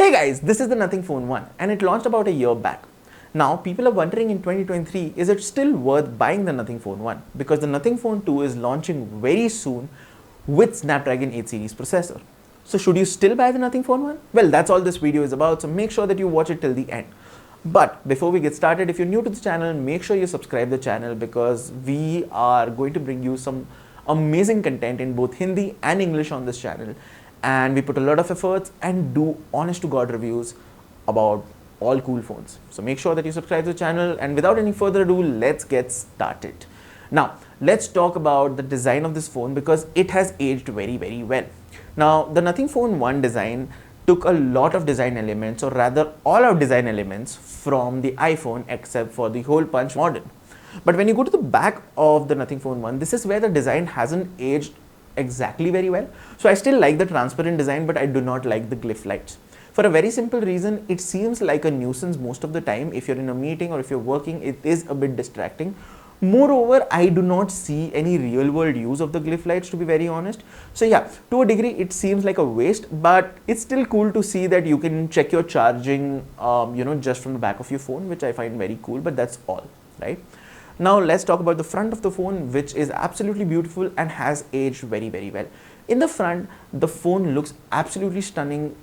Hey guys, this is the Nothing Phone 1 and it launched about a year back. Now people are wondering in 2023, is it still worth buying the Nothing Phone 1? Because the Nothing Phone 2 is launching very soon with Snapdragon 8 series processor. So should you still buy the Nothing Phone 1? Well, that's all this video is about, so make sure that you watch it till the end. But before we get started, if you're new to the channel, make sure you subscribe the channel because we are going to bring you some amazing content in both Hindi and English on this channel. And we put a lot of efforts and do honest to God reviews about all cool phones. So make sure that you subscribe to the channel, and without any further ado, let's get started. Now, let's talk about the design of this phone because it has aged very well. Now, the Nothing Phone 1 design took a lot of design elements, or rather all of design elements from the iPhone except for the hole punch model. But when you go to the back of the Nothing Phone 1, this is where the design hasn't aged exactly very well. So I still like the transparent design, but I do not like the glyph lights. For a very simple reason, it seems like a nuisance most of the time. If you're in a meeting or if you're working, it is a bit distracting. Moreover, I do not see any real world use of the glyph lights, to be very honest. So yeah, to a degree it seems like a waste, but it's still cool to see that you can check your charging just from the back of your phone, which I find very cool, but that's all, right? Now let's talk about the front of the phone, which is absolutely beautiful and has aged very well. In the front, the phone looks absolutely stunning.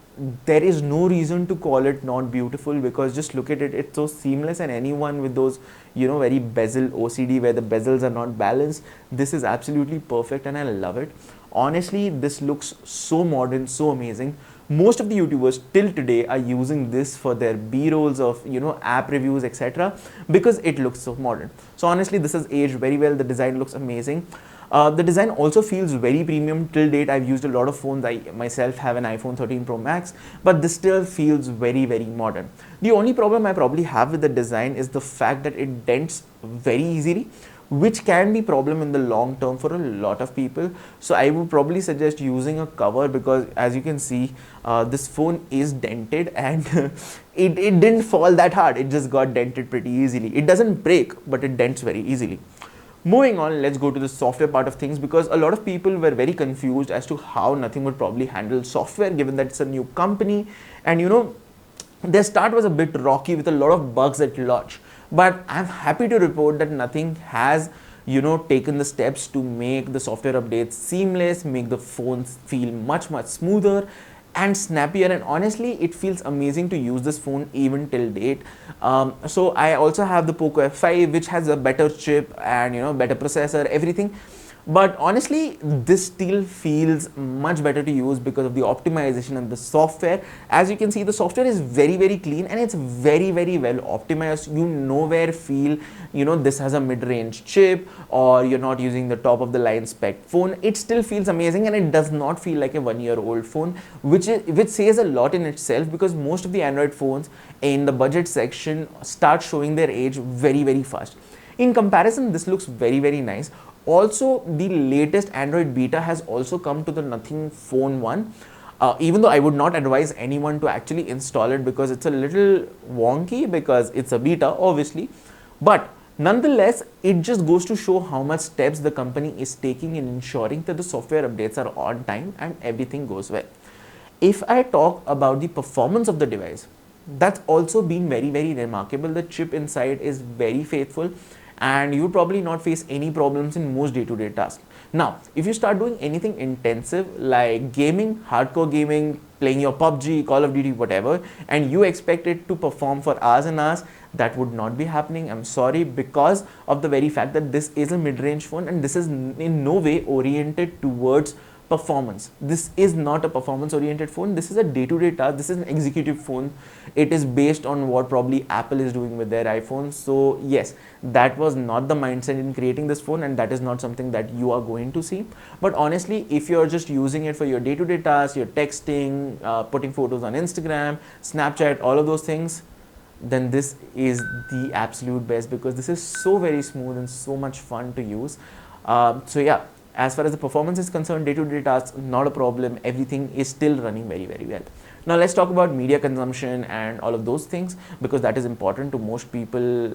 There is no reason to call it not beautiful because just look at it, it's so seamless, and anyone with those very bezel OCD where the bezels are not balanced, this is absolutely perfect and I love it. Honestly, this looks so modern, so amazing. Most of the YouTubers till today are using this for their B-rolls of app reviews, etc., because it looks so modern. So honestly, this has aged very well. The design looks amazing. The design also feels very premium. Till date, I've used a lot of phones. I myself have an iPhone 13 Pro Max, but this still feels very modern. The only problem I probably have with the design is the fact that it dents very easily, which can be problem in the long term for a lot of people. So I would probably suggest using a cover because as you can see, this phone is dented and it didn't fall that hard. It just got dented pretty easily. It doesn't break, but it dents very easily. Moving on, let's go to the software part of things because a lot of people were very confused as to how Nothing would probably handle software given that it's a new company, and their start was a bit rocky with a lot of bugs at launch. But I'm happy to report that Nothing has taken the steps to make the software updates seamless, make the phones feel much smoother and snappier, and honestly it feels amazing to use this phone even till date. So I also have the Poco F5, which has a better chip and better processor, everything. But honestly, this still feels much better to use because of the optimization and the software. As you can see, the software is very clean and it's very well optimized. You nowhere feel this has a mid-range chip or you're not using the top of the line spec phone. It still feels amazing and it does not feel like a 1-year-old phone, which says a lot in itself because most of the Android phones in the budget section start showing their age very fast. In comparison, this looks very nice. Also, the latest Android beta has also come to the Nothing Phone 1. Even though I would not advise anyone to actually install it because it's a little wonky because it's a beta, obviously. But nonetheless, it just goes to show how much steps the company is taking in ensuring that the software updates are on time and everything goes well. If I talk about the performance of the device, that's also been very remarkable. The chip inside is very faithful and you will probably not face any problems in most day-to-day tasks. Now, if you start doing anything intensive like gaming, hardcore gaming, playing your PUBG, Call of Duty, whatever, and you expect it to perform for hours and hours, that would not be happening. I'm sorry, because of the very fact that this is a mid-range phone and this is in no way oriented towards performance. This is not a performance oriented phone. This is a day-to-day task. This is an executive phone. It is based on what probably Apple is doing with their iPhones. So yes, that was not the mindset in creating this phone and that is not something that you are going to see. But honestly, if you're just using it for your day-to-day tasks, you're texting, putting photos on Instagram, Snapchat, all of those things, then this is the absolute best because this is so very smooth and so much fun to use. So yeah, as far as the performance is concerned, day-to-day tasks, not a problem. Everything is still running very well. Now let's talk about media consumption and all of those things because that is important to most people.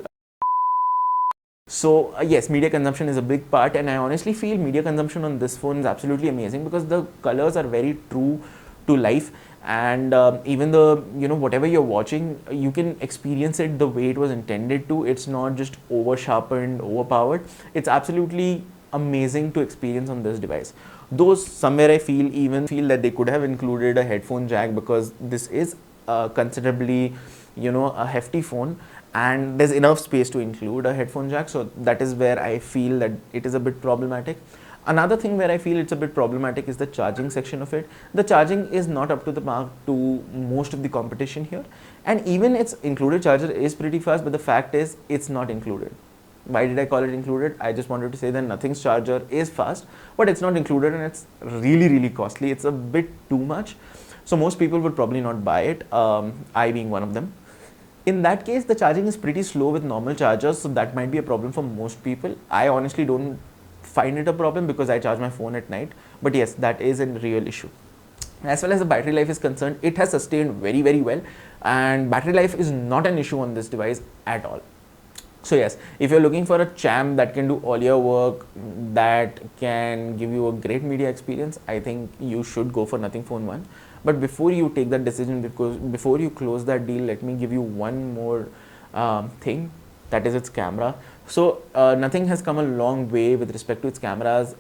So yes, media consumption is a big part, and I honestly feel media consumption on this phone is absolutely amazing because the colors are very true to life and even the, you know, whatever you're watching, you can experience it the way it was intended to. It's not just over sharpened, overpowered. It's absolutely amazing to experience on this device. Though somewhere I feel that they could have included a headphone jack, because this is considerably, you know, a hefty phone, and there's enough space to include a headphone jack. So that is where I feel that it is a bit problematic. Another thing where I feel it's a bit problematic is the charging section of it. The charging is not up to the mark to most of the competition here, and even its included charger is pretty fast, but the fact is it's not included. Why did I call it included? I just wanted to say that Nothing's charger is fast, but it's not included, and it's really costly. It's a bit too much. So most people would probably not buy it, I being one of them. In that case, the charging is pretty slow with normal chargers, so that might be a problem for most people. I honestly don't find it a problem because I charge my phone at night, but yes, that is a real issue. As far as the battery life is concerned, it has sustained very well, and battery life is not an issue on this device at all. So yes, if you're looking for a champ that can do all your work, that can give you a great media experience, I think you should go for Nothing Phone 1. But before you take that decision, because before you close that deal, let me give you one more thing, that is its camera. So Nothing has come a long way with respect to its cameras.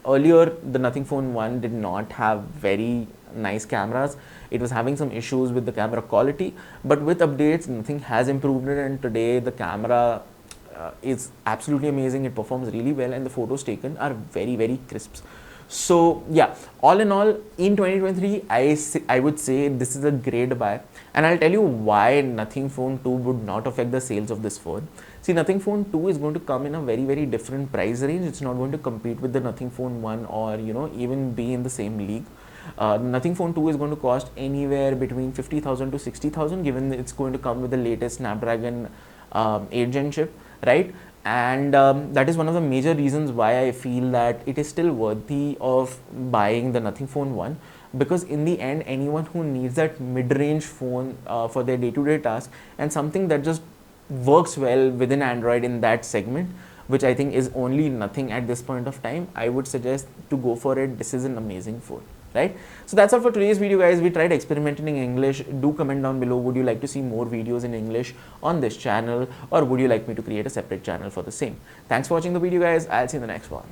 Earlier, the Nothing Phone 1 did not have very nice cameras. It was having some issues with the camera quality, but with updates, Nothing has improved it, and today the camera is absolutely amazing. It performs really well, and the photos taken are very crisp. So yeah, all in all, in 2023, I would say this is a great buy, and I'll tell you why Nothing Phone 2 would not affect the sales of this phone. See, Nothing Phone 2 is going to come in a very different price range. It's not going to compete with the Nothing Phone 1, or, you know, even be in the same league. Nothing Phone 2 is going to cost anywhere between 50,000 to 60,000, given it's going to come with the latest Snapdragon 8 Gen chip, right? And that is one of the major reasons why I feel that it is still worthy of buying the Nothing Phone 1, because in the end, anyone who needs that mid-range phone for their day-to-day task, and something that just works well within Android in that segment, which I think is only Nothing at this point of time, I would suggest to go for it. This is an amazing phone, right? So that's all for today's video, guys. We tried experimenting in English. Do comment down below, would you like to see more videos in English on this channel, or would you like me to create a separate channel for the same? Thanks for watching the video, guys. I'll see you in the next one.